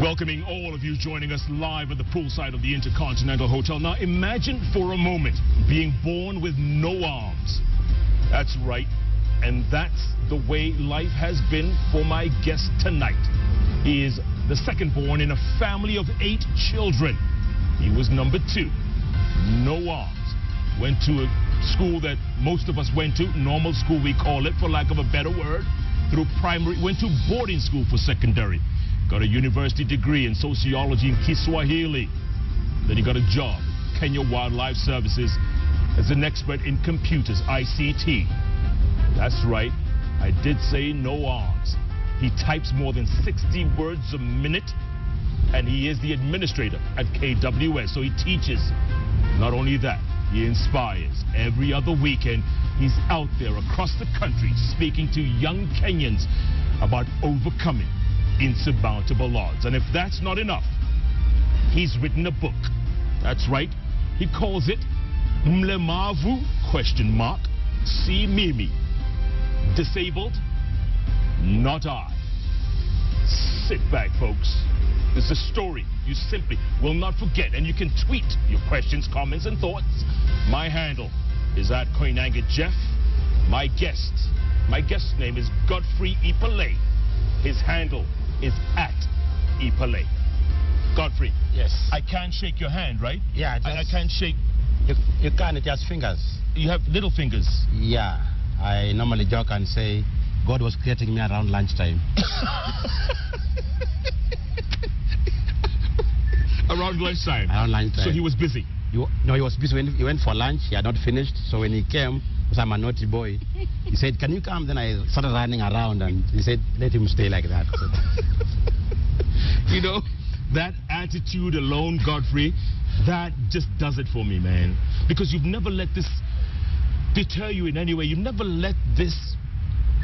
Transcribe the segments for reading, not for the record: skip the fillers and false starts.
Welcoming all of you joining us live at the poolside of the Intercontinental Hotel. Now imagine for a moment being born with no arms. That's right. And that's the way life has been for my guest tonight. He is the second born in a family of 8 children. He was number 2. No arms. Went to a school that most of us went to, normal school we call it for lack of a better word, through primary, went to boarding school for secondary. Got a university degree in sociology in Kiswahili. Then he got a job, Kenya Wildlife Services, as an expert in computers, ICT. That's right, I did say no arms. He types more than 60 words a minute, and he is the administrator at KWS, so he teaches. Not only that, he inspires. Every other weekend, he's out there across the country speaking to young Kenyans about overcoming insurmountable odds. And if that's not enough, he's written a book. That's right, he calls it Mlemavu, ? See Mimi. Disabled? Not I. Sit back, folks. It's a story you simply will not forget, and you can tweet your questions, comments, and thoughts. My handle is at Koinange Jeff. My guest's name is Godfrey Ipalei. His handle is at Ipalei. Godfrey. Yes. I can't shake your hand, right? Yeah. I can't shake. You can't, it's just fingers. You have little fingers. Yeah. I normally joke and say, God was creating me around lunchtime. Around lunchtime? Around lunchtime. So he was busy? No, he was busy. When he went for lunch, he had not finished. So when he came, because I'm a naughty boy, he said, can you come? Then I started running around, and he said, let him stay like that. You know, that attitude alone, Godfrey, that just does it for me, man. Because you've never let this deter you in any way. You've never let this,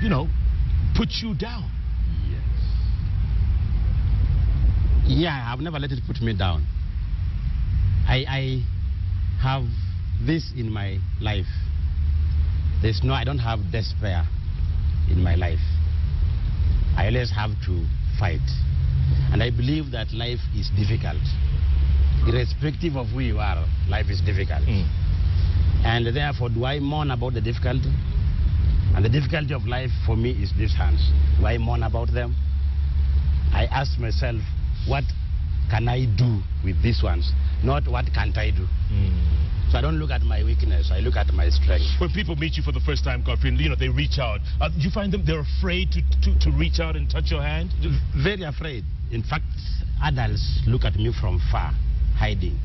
you know, put you down. Yes. Yeah, I've never let it put me down. I have this in my life. I don't have despair in my life. I always have to fight. And I believe that life is difficult. Irrespective of who you are, life is difficult. And therefore, do I mourn about the difficulty? And the difficulty of life for me is these hands. Do I mourn about them? I ask myself, what can I do with these ones? Not what can't I do. So I don't look at my weakness, I look at my strength. When people meet you for the first time, Godfrey, you know, they reach out. Do you find them, they're afraid to reach out and touch your hand? Very afraid. In fact, adults look at me from far, hiding.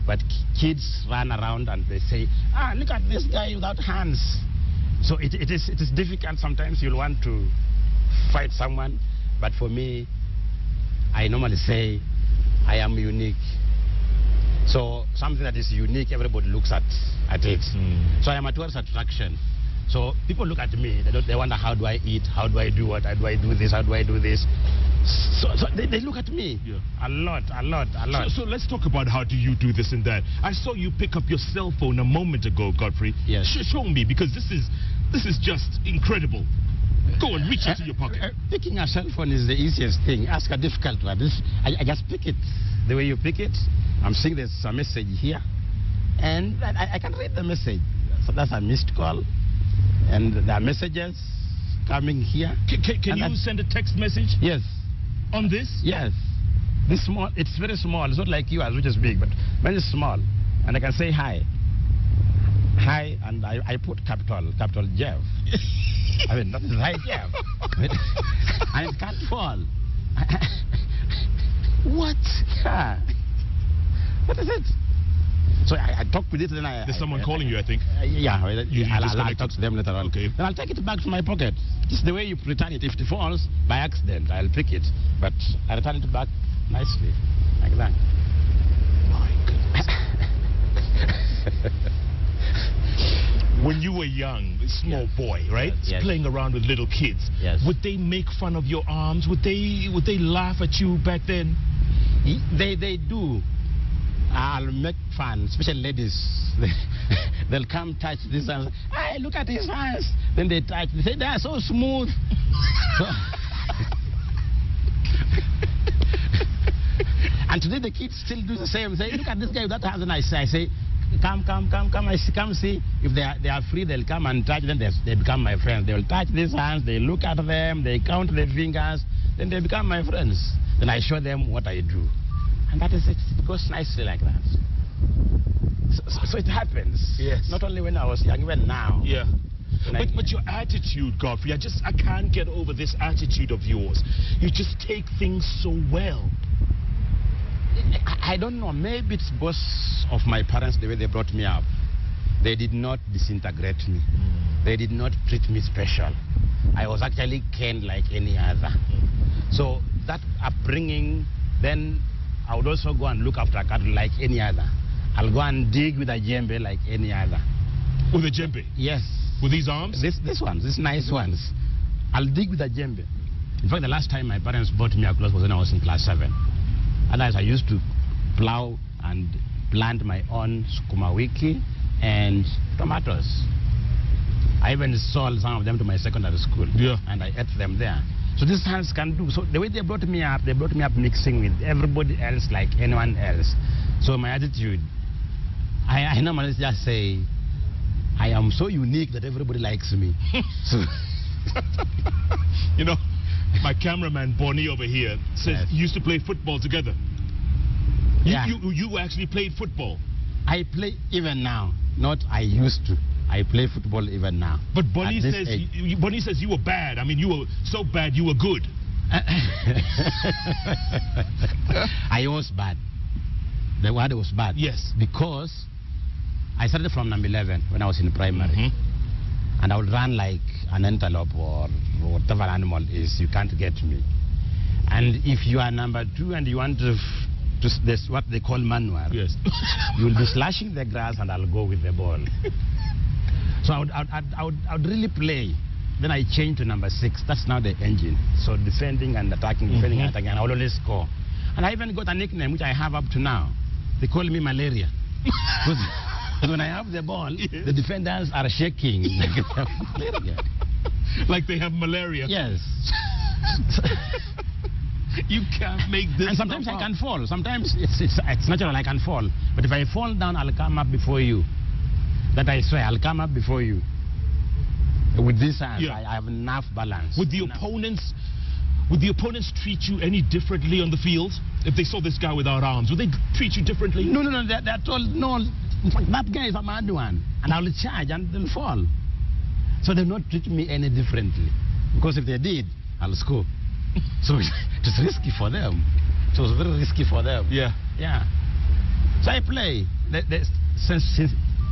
But kids run around and they say, look at this guy without hands. So it is difficult. Sometimes you'll want to fight someone. But for me, I normally say, I am unique. So something that is unique, everybody looks at it. So I am a tourist attraction. So people look at me, they wonder, how do I eat? How do I do what? How do I do this? How do I do this? So they look at me a lot. So let's talk about how do you do this and that. I saw you pick up your cell phone a moment ago, Godfrey. Yes. Show me, because this is just incredible. Go and reach into your pocket. Picking a cell phone is the easiest thing. Ask a difficult one. I just pick it. The way you pick it, I'm seeing there's a message here, and I can read the message. So that's a missed call, and there are messages coming here. Can you send a text message? Yes. On this? Yes. This small, it's very small. It's not like yours, which is big, but very small. And I can say hi. Hi, and I put capital Jeff. I mean, that is hi, Jeff. And it can't fall. What? Yeah. What is it? So I talk with it, then there's someone calling you, I think. Yeah, I'll talk to them later on. Okay. Then I'll take it back to my pocket. Just the way you return it. If it falls by accident, I'll pick it. But I return it back nicely, like that. My goodness. When you were young, small boy, right? Yes. Playing around with little kids. Yes. Would they make fun of your arms? Would they laugh at you back then? They do. I'll make fun, especially ladies. They'll come touch this and say, hey, look at his hands. Then they touch, they say, they are so smooth. And today the kids still do the same. Say, look at this guy with that hands. And I say, come. Come see. If they are free, they'll come and touch them. They become my friends. They will touch these hands. They look at them. They count their fingers. Then they become my friends. Then I show them what I do. And that is it. It goes nicely like that. So it happens. Yes. Not only when I was young, even now. Yeah. But your attitude, Godfrey, I can't get over this attitude of yours. You just take things so well. I don't know. Maybe it's because of my parents, the way they brought me up. They did not disintegrate me. They did not treat me special. I was actually canned like any other. So that upbringing, then I would also go and look after a cattle like any other. I'll go and dig with a djembe like any other. With a djembe? Yes. With these arms? These ones, these nice ones. I'll dig with a djembe. In fact, the last time my parents bought me a clothes was when I was in class 7. And as I used to plow and plant my own sukuma wiki and tomatoes. I even sold some of them to my secondary school. Yeah. And I ate them there. So these hands can do. So the way they brought me up mixing with everybody else like anyone else. So my attitude, I normally just say, I am so unique that everybody likes me. So you know, my cameraman Bonnie over here says you used to play football together. Yeah. You actually played football. I play even now. Not I used to. I play football even now. But Bonnie says you were bad. I mean, you were so bad you were good. I was bad. The word was bad. Yes. Because I started from number 11 when I was in primary. And I would run like an antelope or whatever animal is. You can't get me. And if you are number 2 and you want to this what they call manual. Yes. You'll be slashing the grass and I'll go with the ball. So I would really play. Then I changed to number 6. That's now the engine. So defending and attacking, defending and attacking, and I will always score. And I even got a nickname which I have up to now. They call me malaria. Because when I have the ball, the defenders are shaking. Like they have malaria. Yes. You can't make this. And sometimes I can fall. Sometimes it's natural I can fall. But if I fall down, I'll come up before you. That I swear, I'll come up before you. With this hands, I have enough balance. Would the opponents treat you any differently on the field? If they saw this guy without arms, would they treat you differently? No. They're told, no. In fact, that guy is a mad one. And I'll charge and they'll fall. So they'll not treat me any differently. Because if they did, I'll score. So it's risky for them. It was very risky for them. Yeah. Yeah. So I play. Since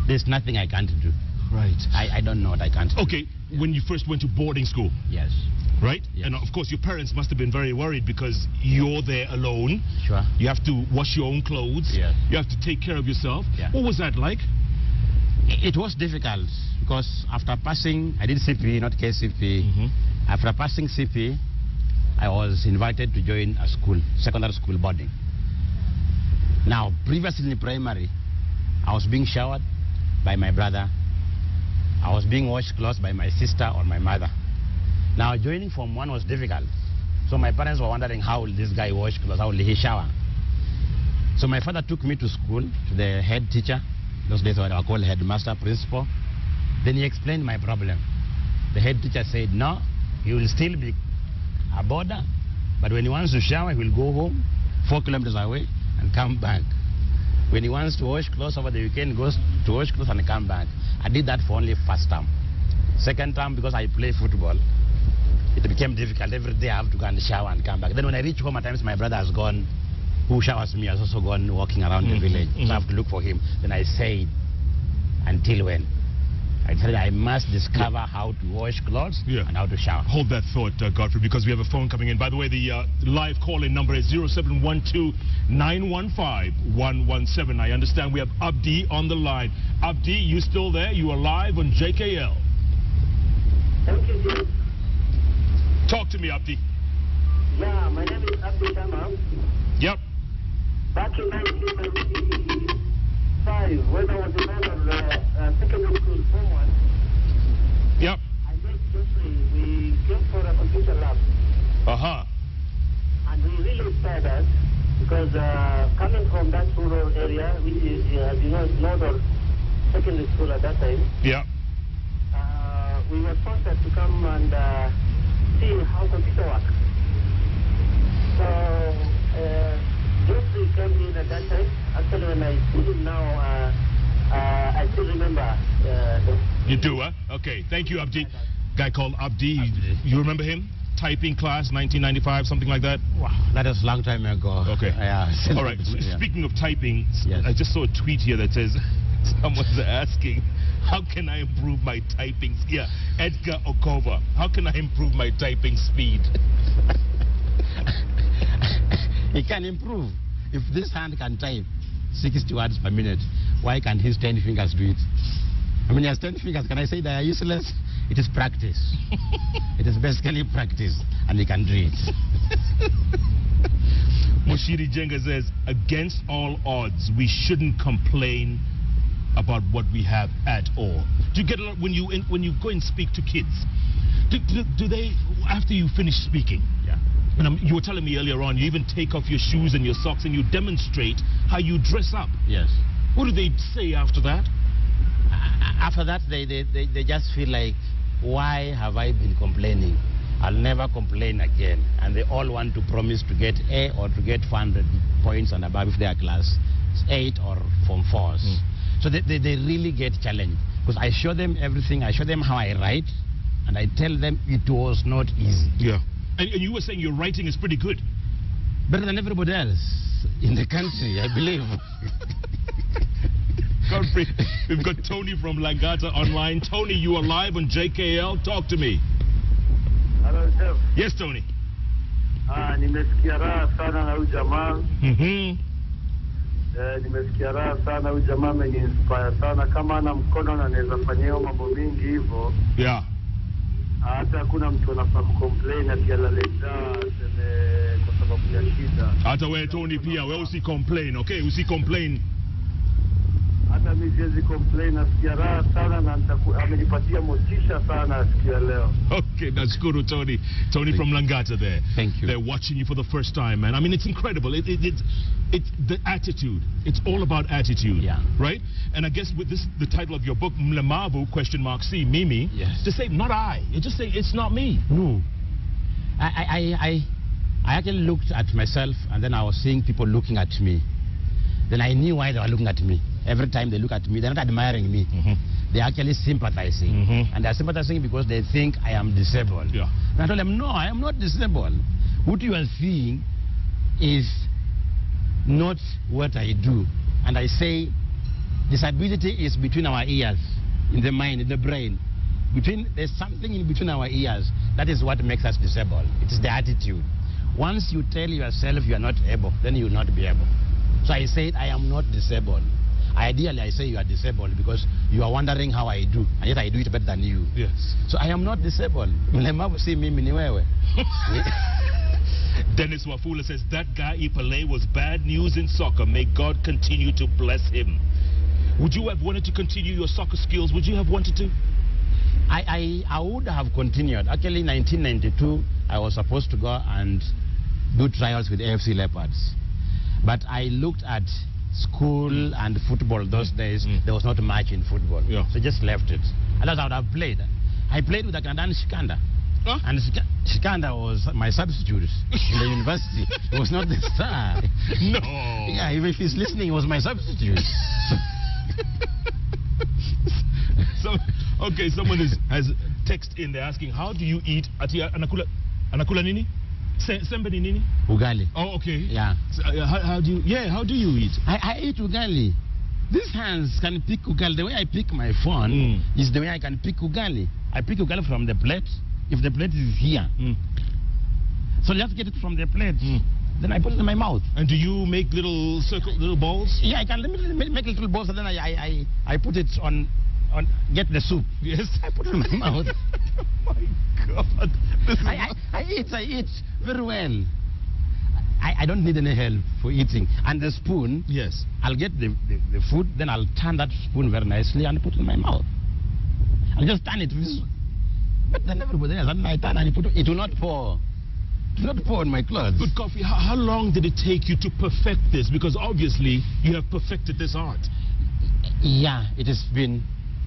there's nothing I can't do. Right. I don't know what I can't do. Okay, when you first went to boarding school. Yes. Right? Yes. And of course your parents must have been very worried because you're there alone. Sure. You have to wash your own clothes. Yes. You have to take care of yourself. Yeah. What was that like? It was difficult because after passing, I did CP, not KCP. After passing CP, I was invited to join a school, secondary school boarding. Now, previously in primary, I was being showered by my brother. I was being washed clothes by my sister or my mother. Now, joining Form 1 was difficult. So my parents were wondering how will this guy wash clothes, how will he shower? So my father took me to school, to the head teacher. Those days were called headmaster, principal. Then he explained my problem. The head teacher said, no, he will still be a boarder, but when he wants to shower, he will go home 4 kilometers away and come back. When he wants to wash clothes over the weekend, he goes to wash clothes and come back. I did that for only first term. Second term, because I play football, it became difficult. Every day I have to go and shower and come back. Then when I reach home, at times my brother has gone, who showers me, has also gone walking around the village. So I have to look for him. Then I said, until when? I said I must discover how to wash clothes and how to shower. Hold that thought, Godfrey, because we have a phone coming in. By the way, the live call-in number is 0712-915-117. I understand we have Abdi on the line. Abdi, you still there? You are live on JKL. Thank you, Jim. Talk to me, Abdi. Yeah, my name is Abdi Sharma. Yep. Back in 1975, when I was a member of secondary school, Form 1, Yep. I met Godfrey. We came for a computer lab. Uh-huh. And he really inspired us Because coming from that rural area, which is, as you know, is not a secondary school at that time. Yeah. We were sponsored to come and see how computer works. So, Godfrey came in at that time. Actually, when I see him now, I still remember. You do, huh? Okay, thank you, Abdi. Guy called Abdi, you remember him? Typing class, 1995, something like that? Wow, that is a long time ago. Okay. Yeah. All right, Yeah. speaking of typing, Yes. I just saw a tweet here that says, someone's asking, how can I improve my typing? Yeah, Edgar Okova, how can I improve my typing speed? He can improve. If this hand can type 60 words per minute, why can't his 10 fingers do it? I mean, he has 10 fingers. Can I say they are useless? It is practice. It is basically practice, and he can do it. Mushiri Jenga says, against all odds, we shouldn't complain about what we have at all. Do you get a lot when you go and speak to kids? Do they, after you finish speaking? Yeah. And you were telling me earlier on, you even take off your shoes and your socks and you demonstrate how you dress up. Yes. What do they say after that? After that, they just feel like, why have I been complaining? I'll never complain again. And they all want to promise to get A or to get 400 points and above if they are class 8 or Form 4s. So they really get challenged. Because I show them everything. I show them how I write. And I tell them it was not easy. Yeah. And you were saying your writing is pretty good. Better than everybody else in the country, I believe. Godfrey, we've got Tony from Langata online. Tony, you are live on JKL. Talk to me. Hello, Chef. Yes, Tony. Nimesikia raha sana na huyu jamaa. Nimesikia raha sana huyu jamaa, ameniinspire sana. Kama ana mkono na anaweza fanya hiyo mambo mingi hivyo. Yeah. Hata hakuna mtu anafaa kucomplain ati alaleta kwa sababu ya shida. Hata wewe Tony pia, wewe usicomplain, okay? Usicomplain. Hata mimi siwezi complain, nasikia raha sana na amenipatia motisha sana siku ya leo. Okay, that's good, Tony. Tony from Langata there. Thank you. They're watching you for the first time, man. I mean, it's incredible. It's the attitude. It's all about attitude, yeah. Right? And I guess with this, the title of your book, Mlemavu, C, Mimi, yes. To say, not I. You just say, it's not me. No. I actually looked at myself, and then I was seeing people looking at me. Then I knew why they were looking at me. Every time they look at me, they're not admiring me. They're actually sympathizing. And they're sympathizing because they think I am disabled. Yeah. And I told them, no, I am not disabled. What you are seeing is not what I do. And I say, disability is between our ears, in the mind, in the brain. There's something in between our ears. That is what makes us disabled. It is the attitude. Once you tell yourself you are not able, then you will not be able. So I said, I am not disabled. Ideally, I say you are disabled because you are wondering how I do, and yet I do it better than you. Yes. So I am not disabled. Mlemavu si mimi ni wewe. Dennis Wafula says, that guy Ipalei was bad news in soccer. May God continue to bless him. Would you have wanted to continue your soccer skills? Would you have wanted to? I would have continued. Actually, in 1992, I was supposed to go and do trials with AFC Leopards. But I looked at school and football those days. There was not much in football. Yeah. So just left it. Otherwise, I would have played. I played with the Canadian Shikanda. Huh? And Shikanda was my substitute in the university. He was not the star. No. Yeah, even if he's listening, he was my substitute. Okay, someone has text in there asking, how do you eat anakula nini? Somebody nini? Ugali. Oh, okay. Yeah. So, how do you eat? I eat ugali. These hands can pick ugali. The way I pick my phone is the way I can pick ugali. I pick ugali from the plate. If the plate is here. So just get it from the plate. Then I put it in my mouth. And do you make little balls? Yeah, I can make little balls, and then I put it on get the soup. Yes. I put it in my mouth. Oh my God. I eat very well. I don't need any help for eating. And the spoon, yes, I'll get the food, then I'll turn that spoon very nicely and put it in my mouth. I'll just turn it. But then everybody else, and I turn and put it will not pour. not pour on my clothes. But Godfrey, how long did it take you to perfect this? Because obviously you have perfected this art. Yeah, it has been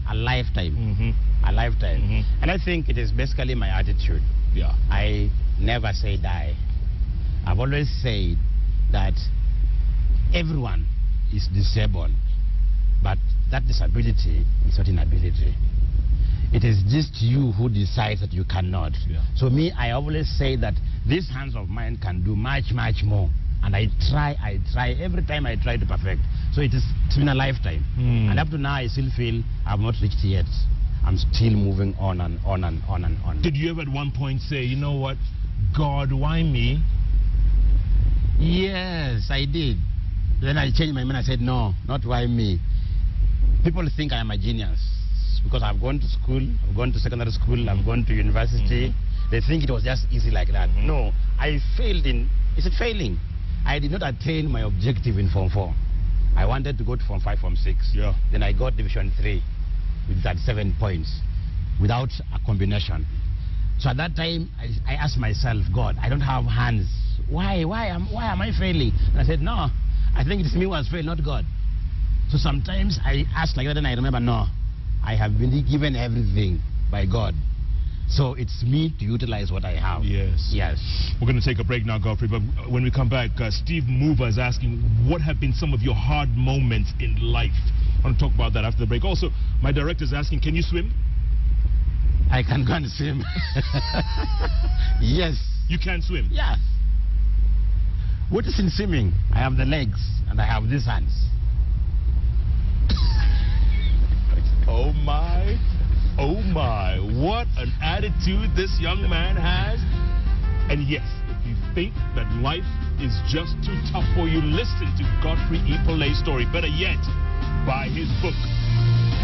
a lifetime. Mm-hmm. A lifetime. Mm-hmm. And I think it is basically my attitude. Yeah. I never say die. I've always said that everyone is disabled, but that disability is not inability. It is just you who decides that you cannot. Yeah. So me, I always say that these hands of mine can do much, much more. And I try, every time I try to perfect. So it's been a lifetime. And up to now, I still feel I've not reached yet. I'm still moving on and on and on and on. Did you ever at one point say, you know what, God, why me? Yes, I did. Then I changed my mind. I said, no, not why me. People think I am a genius because I've gone to school, I've gone to secondary school, I've gone to university. They think it was just easy like that. No, I failed in, is it failing? I did not attain my objective in Form 4. I wanted to go to Form 5, Form 6. Yeah. Then I got Division 3 with 37 points without a combination. So at that time, I asked myself, God, I don't have hands. Why am I failing? And I said, no, I think it's me who has failed, not God. So sometimes I ask like that and I remember, no, I have been given everything by God. So it's me to utilize what I have. Yes. Yes. We're going to take a break now, Godfrey, but when we come back, Steve Mover is asking, what have been some of your hard moments in life? I want to talk about that after the break. Also, my director is asking, can you swim? I can go and swim. Yes. You can swim? Yeah. What is in swimming? I have the legs and I have these hands. Oh my, oh my, what an attitude this young man has. And yes, if you think that life is just too tough for you, listen to Godfrey Ipalei's story. Better yet, buy his book,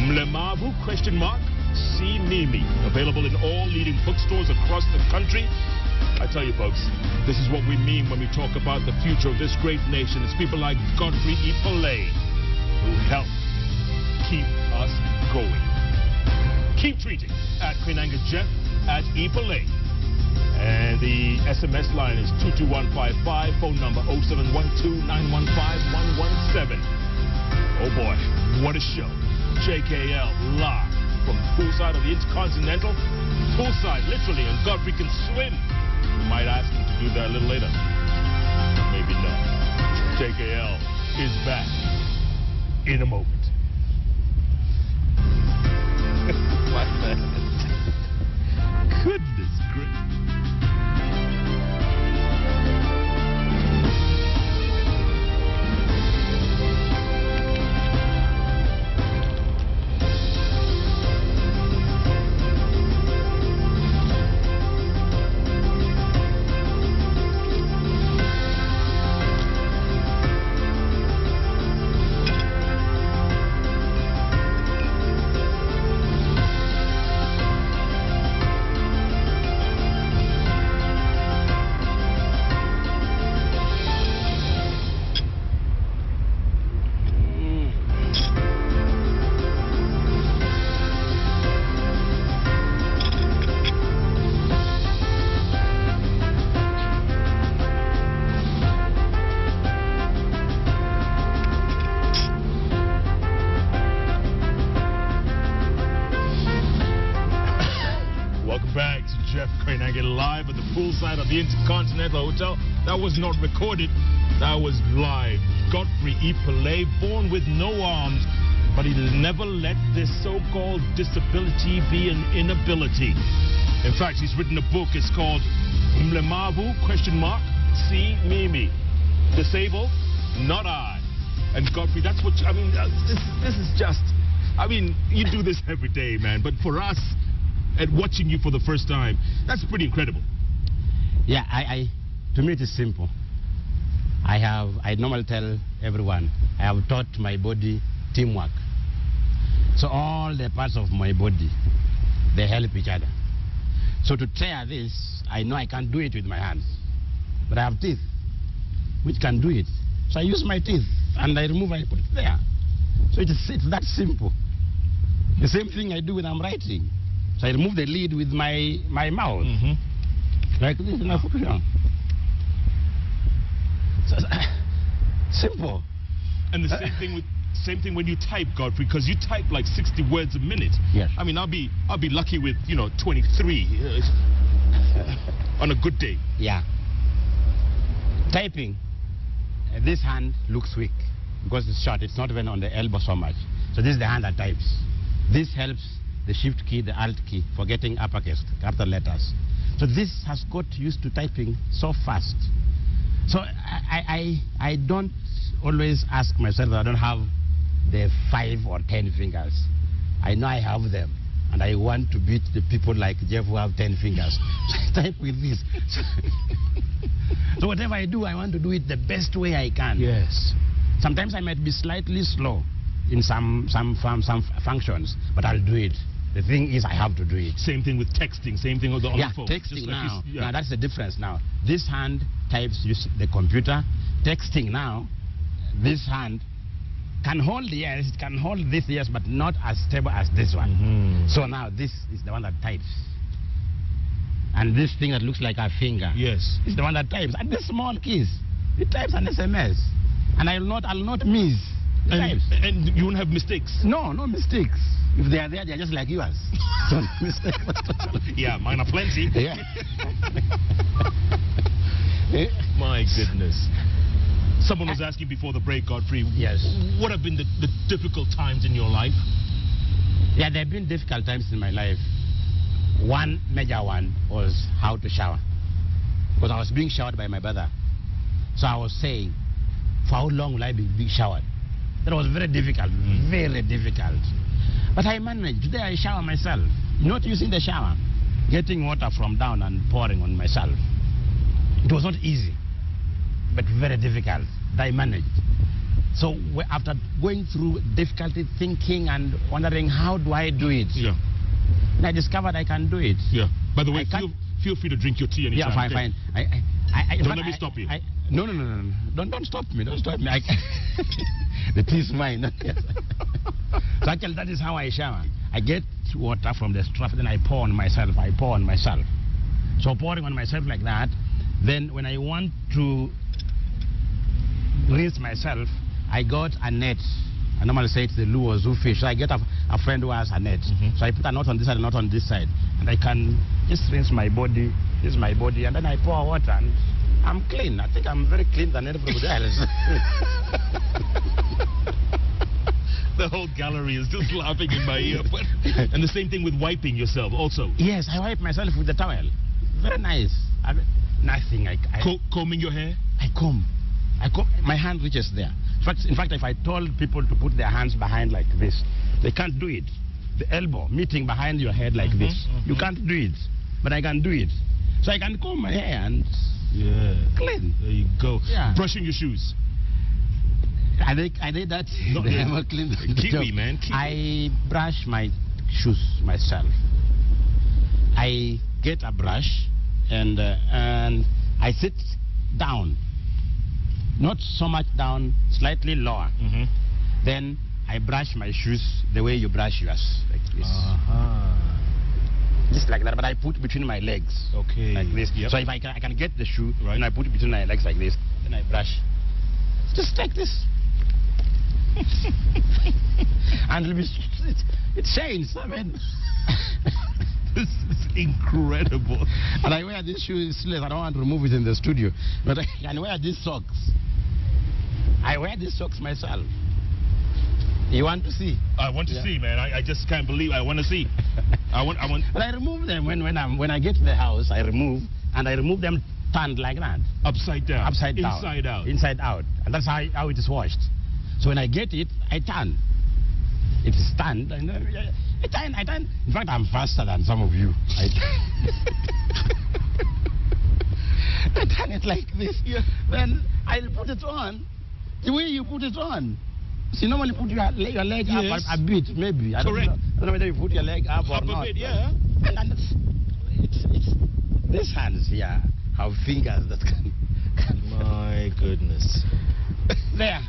Mlemavu, ? See Mimi, available in all leading bookstores across the country. I tell you folks, this is what we mean when we talk about the future of this great nation. It's people like Godfrey Ipalei who help keep us going. Keep tweeting at Koinange Jeff, at Ipalei. And the SMS line is 22155, phone number 0712-915-117. Oh boy, what a show. JKL live from poolside of the Intercontinental. Poolside, literally, and Godfrey can swim. We might ask him to do that a little later. Maybe not. JKL is back in a moment. What the? Goodness gracious. Live at the poolside of the Intercontinental Hotel. That was not recorded. That was live. Godfrey Ipalei, born with no arms, but he never let this so-called disability be an inability. In fact, he's written a book. It's called Mlemavu, ? See Mimi. Disabled? Not I. And Godfrey, that's what, I mean, this is just, I mean, you do this every day, man. But for us, and watching you for the first time, that's pretty incredible. Yeah, to me it is simple. I normally tell everyone, I have taught my body teamwork. So all the parts of my body, they help each other. So to tear this, I know I can't do it with my hands. But I have teeth, which can do it. So I use my teeth, and I remove, I put it there. So it's that simple. The same thing I do when I'm writing. So I remove the lead with my mouth. Like this, and I put it on. Simple. And the same thing when you type, Godfrey, because you type like 60 words a minute. Yes. I mean, I'll be lucky with 23 on a good day. Yeah. Typing. This hand looks weak because it's short. It's not even on the elbow so much. So this is the hand that types. This helps the shift key, the alt key, for getting uppercase, capital letters. So this has got used to typing so fast. So I don't always ask myself that I don't have the 5 or 10 fingers. I know I have them, and I want to beat the people like Jeff who have 10 fingers. So I type with this. So whatever I do, I want to do it the best way I can. Yes. Sometimes I might be slightly slow in some functions, but I'll do it. The thing is, I have to do it. Same thing with texting. Same thing with the phone. Texting now. Now that's the difference now. This hand types use the computer. Texting now, this hand can hold yes, it can hold this yes, but not as stable as this one. So now this is the one that types. And this thing that looks like a finger, yes, is the one that types. And the small keys, it types an SMS. And I'll not miss. And you won't have mistakes? No mistakes. If they are there, they're just like yours. So mistakes. Yeah, mine are plenty. Yeah. My goodness. Someone was asking before the break, Godfrey. Yes. What have been the difficult times in your life? Yeah, there have been difficult times in my life. One major one was how to shower. Because I was being showered by my brother. So I was saying, for how long will I be being showered? That was very difficult, very difficult. But I managed. Today I shower myself, not using the shower, getting water from down and pouring on myself. It was not easy, but very difficult. But I managed. So after going through difficulty, thinking and wondering how do I do it, yeah, and I discovered I can do it. Yeah. By the way, feel free to drink your tea anytime. Yeah, fine. Don't let me stop you. No. Don't stop me. Don't stop me. The tea is mine. So actually, that is how I shower. I get water from the straw, then I pour on myself. So pouring on myself like that, then when I want to rinse myself, I got a net. I normally say it's the lure or zoo fish. So I get a friend who has a net. So I put a knot on this side and a knot on this side. And I can just rinse my body, and then I pour water and I'm clean. I think I'm very clean than everybody else. The whole gallery is just laughing in my ear. And the same thing with wiping yourself also. Yes, I wipe myself with the towel. Very nice. Nothing. Combing your hair? I comb. My hand reaches there. In fact, if I told people to put their hands behind like this, they can't do it. The elbow meeting behind your head like this. You can't do it. But I can do it. So I can comb my hair and clean. There you go. Yeah. Brushing your shoes. I did that. No, Kiwi, man. Kiwi. I brush my shoes myself. I get a brush and I sit down. Not so much down, slightly lower. Then I brush my shoes the way you brush yours, like this. Just like that, but I put between my legs. Okay. Like this. Yep. So if I can get the shoe, right, and I put it between my legs like this, then I brush. Just like this. And it shines. I mean, this is incredible. And I wear this shoe sleeveless. I don't want to remove it in the studio, but I can wear these socks. I wear these socks myself. You want to see? I want to see, man. I just can't believe. I want to see. I want. But I remove them when I get to the house. I remove them turned like that. Upside down. Upside down. Inside out. Inside out. And that's how it is washed. So when I get it, I turn. It is turned. I turn. In fact, I'm faster than some of you. I turn it like this. Yeah. Then I put it on. The way you put it on. So you normally put your leg up a bit, maybe. I don't know whether you put your leg up or not. A bit, yeah. And it's these hands here have fingers that can My goodness. There.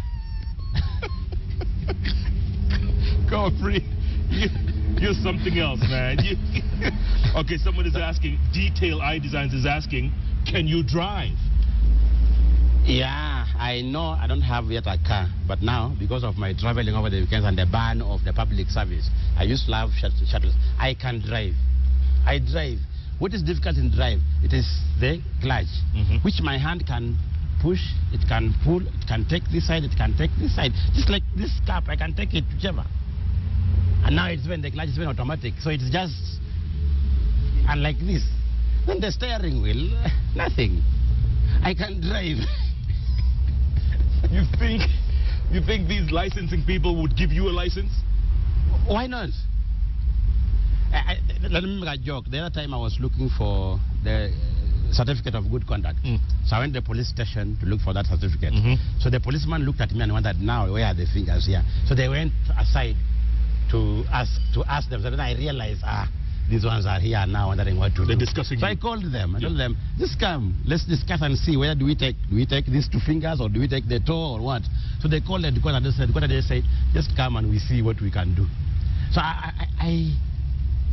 Godfrey, you're something else, man. Okay, someone is asking, Detail Eye Designs is asking, can you drive? Yeah, I know I don't have yet a car, but now, because of my traveling over the weekends and the ban of the public service, I used to have shuttles. I can drive. I drive. What is difficult in drive? It is the clutch, which my hand can push, it can pull, it can take this side, it can take this side. Just like this cap, I can take it whichever. And now it's when the clutch is when automatic, so it's just unlike this. Then the steering wheel, nothing. I can drive. You think these licensing people would give you a license? Why not? Let me make a joke. The other time I was looking for the certificate of good conduct. So I went to the police station to look for that certificate. So the policeman looked at me and wondered, now where are the fingers here? So they went aside to ask them. So then I realized, these ones are here now wondering what to do. They're discussing. So I called them. I told them, just come, let's discuss and see whether do we take these 2 fingers or do we take the toe or what. So they called the court and they said, just come and we see what we can do. So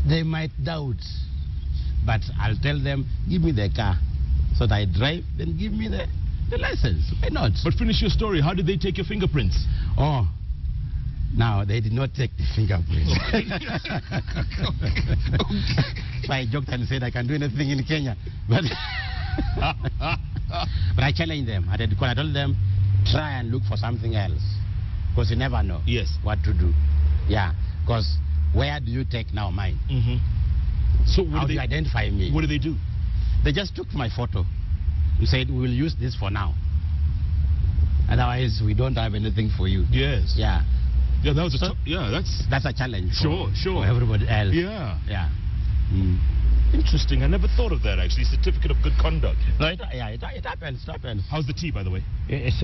they might doubt, but I'll tell them, give me the car. So that I drive, then give me the license. Why not? But finish your story. How did they take your fingerprints? Oh, now they did not take the fingerprints. So I joked and said I can do anything in Kenya. But I challenged them. I told them, try and look for something else. Because you never know what to do. Yeah, because where do you take now mine? So how do you identify me? What did they do? They just took my photo and said, we will use this for now. Otherwise, we don't have anything for you. Yes. Yeah. Yeah, that was that's a challenge. Sure. For everybody else. Yeah. Yeah. Interesting. I never thought of that, actually. Certificate of good conduct. No, it happens. It happens. How's the tea, by the way? This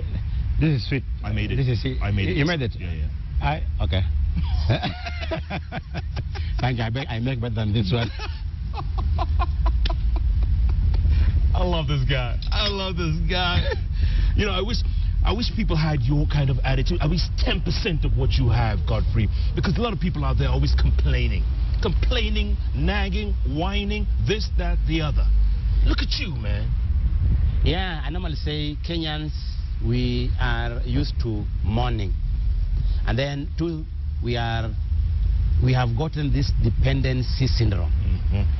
is sweet. I made it. This is sweet. I made it. You made it? Yeah. Okay. Thank you. I make better than this one. I love this guy. You know, I wish people had your kind of attitude, at least 10% of what you have, Godfrey. Because a lot of people out there are always complaining, nagging, whining, this, that, the other. Look at you, man. Yeah, I normally say Kenyans, we are used to mourning. And then, two, we have gotten this dependency syndrome,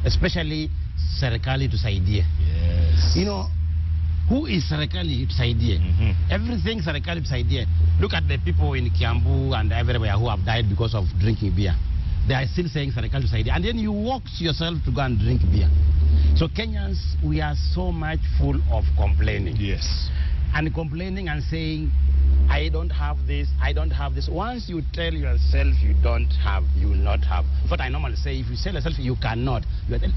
especially serikali tusaidie. Yes. You know, who is serikali tusaidie? Everything serikali tusaidie. Look at the people in Kiambu and everywhere who have died because of drinking beer. They are still saying serikali tusaidie. And then you walk yourself to go and drink beer. So Kenyans, we are so much full of complaining. Yes. And complaining and saying, I don't have this, I don't have this. Once you tell yourself you don't have, you will not have. What I normally say, if you tell yourself you cannot,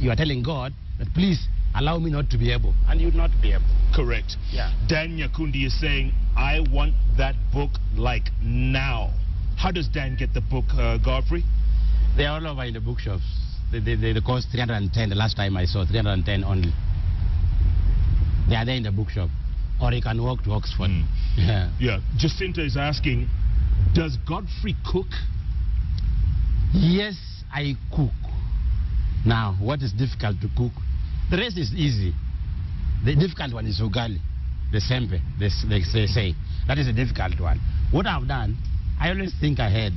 you are telling God that please allow me not to be able, and you will not be able. Correct. Yeah. Dan Nyakundi is saying, I want that book like now. How does Dan get the book, Godfrey? They are all over in the bookshops. They cost 310 the last time I saw, 310 only. They are there in the bookshop. Or you can walk to Oxford. Yeah. Jacinta is asking, does Godfrey cook? Yes, I cook. Now, what is difficult to cook? The rest is easy. The difficult one is ugali, the sempe, they say. That is a difficult one. What I've done, I always think ahead.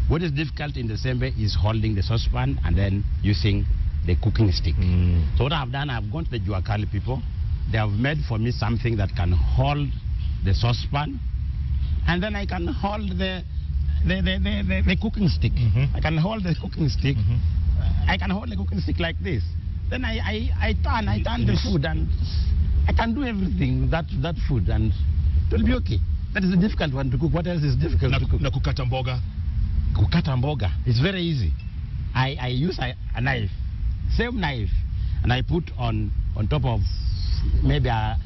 What is difficult in the sempe is holding the saucepan and then using the cooking stick. So what I've done, I've gone to the Juakali people. They have made for me something that can hold the saucepan, and then I can hold the cooking stick. I can hold the cooking stick. I can hold the cooking stick like this. Then I turn the food, and I can do everything with that food, and it will be okay. That is a difficult one to cook. What else is difficult to cook? Na kukata mboga. Kukata mboga. It's very easy. I use a knife, same knife, and I put on top of maybe a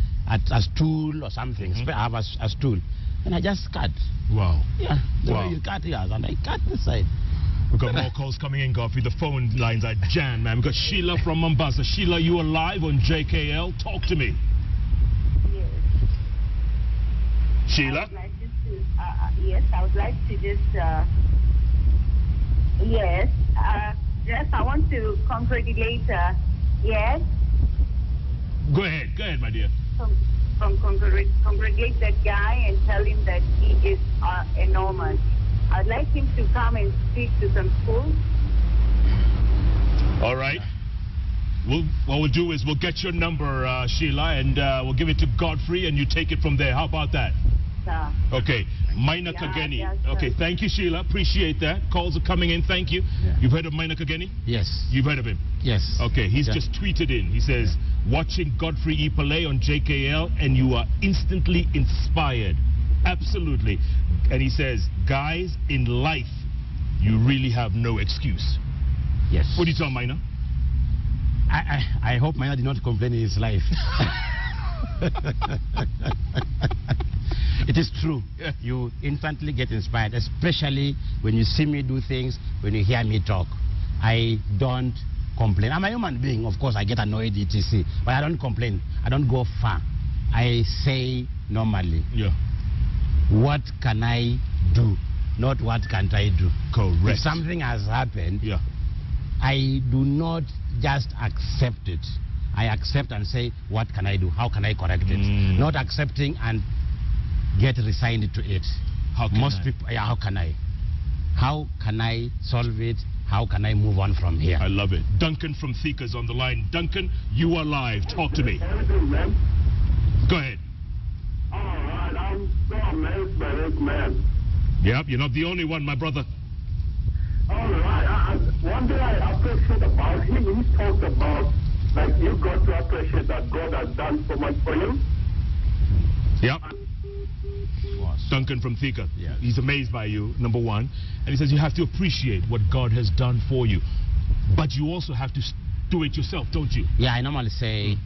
stool or something. I have a stool, and I just cut. Wow. Yeah. The way you cut yours, and I cut this side. We've got more calls coming in, Godfrey. The phone lines are jammed, man. We've got Sheila from Mombasa. Sheila, you are live on JKL. Talk to me. Yes. Sheila? I would like to just, I want to congratulate, yes? Go ahead, my dear. congregate that guy and tell him that he is enormous. I'd like him to come and speak to some schools. All right. What we'll do is we'll get your number, Sheila, and we'll give it to Godfrey, and you take it from there. How about that? Yeah. Okay. Maina Kageni. Yes, okay, thank you, Sheila. Appreciate that. Calls are coming in. Thank you. Yeah. You've heard of Maina Kageni? Yes. You've heard of him? Yes. Okay, he's just tweeted in. He says, watching Godfrey Ipalei on JKL, and you are instantly inspired. Absolutely. And he says, guys, in life, you really have no excuse. Yes. What do you tell Maina? I hope Maina did not complain in his life. It is true. Yeah. You instantly get inspired, especially when you see me do things, when you hear me talk. I don't complain. I'm a human being, of course, I get annoyed, etc. But I don't complain. I don't go far. I say normally, Yeah. what can I do? Not what can't I do. Correct. If something has happened, Yeah. I do not just accept it. I accept and say, what can I do? How can I correct it? Not accepting and get resigned to it. How can Most I? people, yeah, how can I? How can I solve it? How can I move on from here? I love it. Duncan from Thika's on the line. Duncan, you are live. Talk to me. Everything, man. Go ahead. All right, I'm so amazed by this man. Yep, you're not the only one, my brother. All right, one thing I appreciate about him, he talked about, like, you got to appreciate that God has done so much for you. Yep. Duncan from Thika. Yeah. He's amazed by you, number one. And he says you have to appreciate what God has done for you. But you also have to do it yourself, don't you? Yeah, I normally say,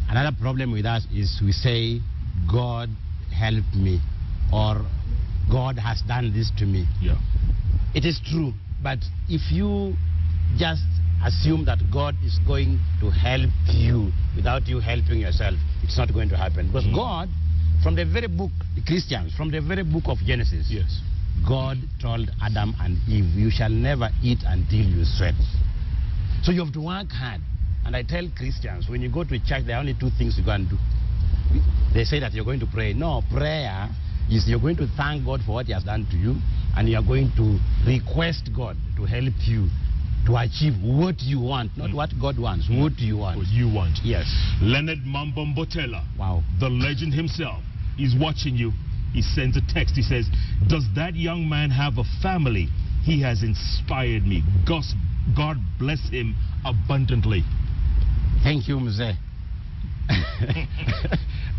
another problem with us is we say, God help me, or God has done this to me. Yeah. It is true, but if you just assume that God is going to help you without you helping yourself, it's not going to happen. Because God, from the very book, the Christians, from the very book of Genesis, Yes. God told Adam and Eve, you shall never eat until you sweat. So you have to work hard. And I tell Christians, when you go to church, there are only two things you can do. They say that you're going to pray. No, prayer is you're going to thank God for what he has done to you, and you're going to request God to help you to achieve what you want, not what God wants, what you want. What you want. Yes. Leonard Mambambotela, Wow. the legend himself, is watching you. He sends a text. He says, does that young man have a family? He has inspired me. God bless him abundantly. Thank you, mzee.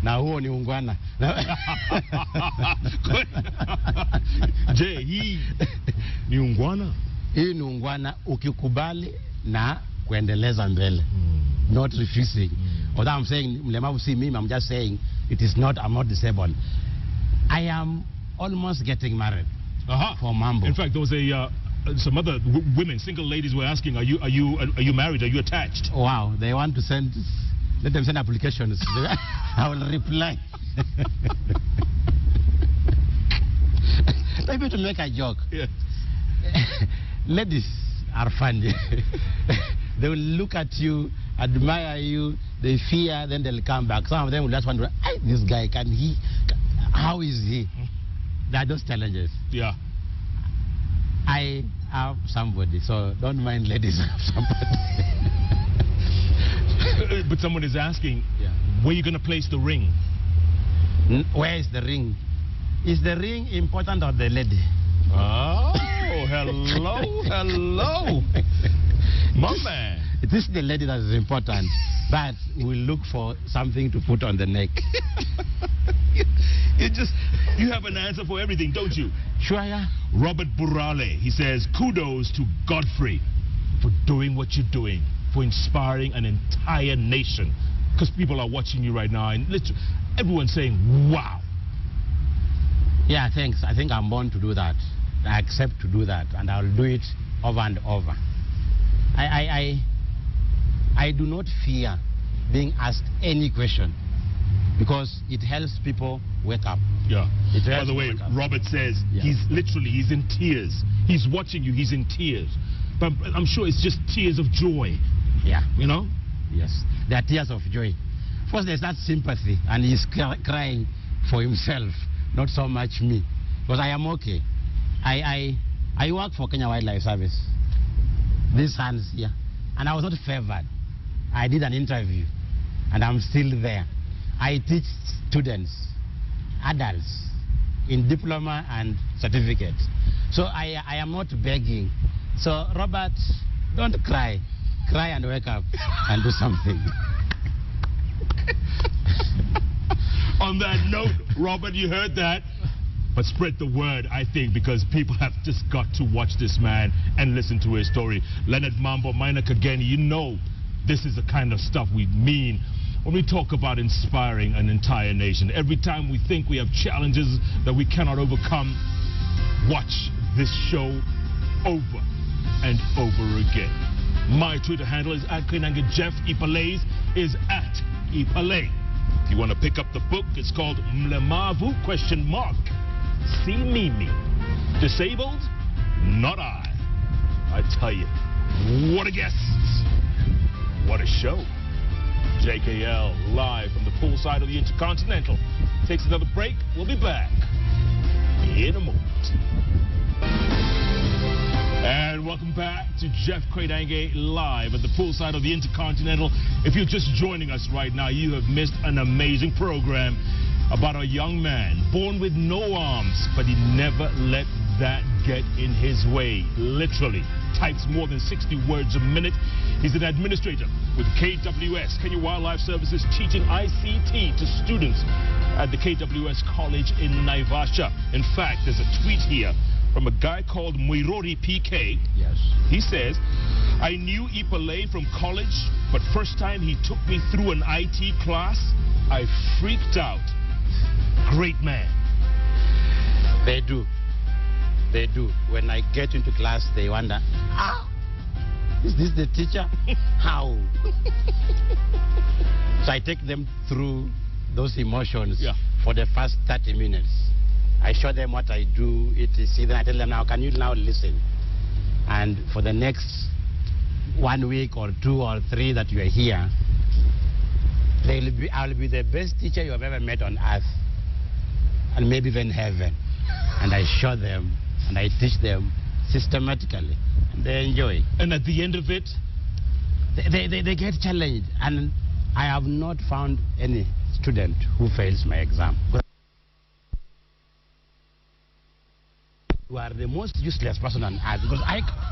Na huo ni ungwana. Je, hii ni ungwana? Hii ni ungwana ukikubali na kuendeleza mbele. Not refusing. Although I'm saying, mlemavu si mimi, I'm just saying, I'm not disabled. I am almost getting married for Mambo. In fact, there was some other women, single ladies were asking, are you married? Are you attached? Wow, they want to send, let them send applications. I will reply. Maybe to make a joke. Yeah. Ladies are funny. They will look at you, admire you, they fear, then they'll come back. Some of them will just wonder, hey, this guy, how is he? There are those challenges. Yeah. I have somebody, so don't mind ladies, I have somebody. But someone is asking, Yeah. where are you going to place the ring? Where is the ring? Is the ring important or the lady? Oh, hello. My man. It is the lady that is important, but we'll look for something to put on the neck. You have an answer for everything, don't you? Sure, yeah. Robert Burale, he says, kudos to Godfrey for doing what you're doing, for inspiring an entire nation. Because people are watching you right now, and literally, everyone's saying, wow. Yeah, thanks. I think I'm born to do that. I accept to do that, and I'll do it over and over. I do not fear being asked any question, because it helps people wake up. Yeah. By the way, Robert says he's in tears. He's watching you, he's in tears. But I'm sure it's just tears of joy. Yeah. You know? Yes. There are tears of joy. First, there's that sympathy, and he's crying for himself, not so much me, because I am okay. I work for Kenya Wildlife Service. These hands here, and I was not favored. I did an interview, and I'm still there. I teach students, adults, in diploma and certificate. So I am not begging. So Robert, don't cry. Cry and wake up and do something. On that note, Robert, you heard that. But spread the word, I think, because people have just got to watch this man and listen to his story. Leonard Mambo, Maina Kageni, you know this is the kind of stuff we mean when we talk about inspiring an entire nation. Every time we think we have challenges that we cannot overcome, watch this show over and over again. My Twitter handle is @Koinange. Jeff Ipalei is @Ipalei. If you want to pick up the book, it's called Mlemavu ? See Mimi. Disabled? Not I. I tell you, what a guest. What a show. JKL live from the poolside of the Intercontinental. Takes another break. We'll be back in a moment. And welcome back to Jeff Koinange live at the poolside of the Intercontinental. If you're just joining us right now, you have missed an amazing program about a young man born with no arms, but he never let that get in his way. Literally types more than 60 words a minute. He's an administrator with KWS, Kenya Wildlife Services, teaching ICT to students at the KWS College in Naivasha. In fact, there's a tweet here from a guy called Muirori PK. Yes. He says, I knew Ipalei from college, but first time he took me through an IT class, I freaked out. Great man. They do. They do. When I get into class, they wonder, is this the teacher? How? So I take them through those emotions for the first 30 minutes. I show them what I do, etc. Then I tell them, now, can you now listen? And for the next 1 week or 2 or 3 that you are here, I'll be the best teacher you have ever met on earth, and maybe even heaven. And I show them, and I teach them systematically, and they enjoy. And at the end of it? They get challenged, and I have not found any student who fails my exam. You are the most useless person on earth, because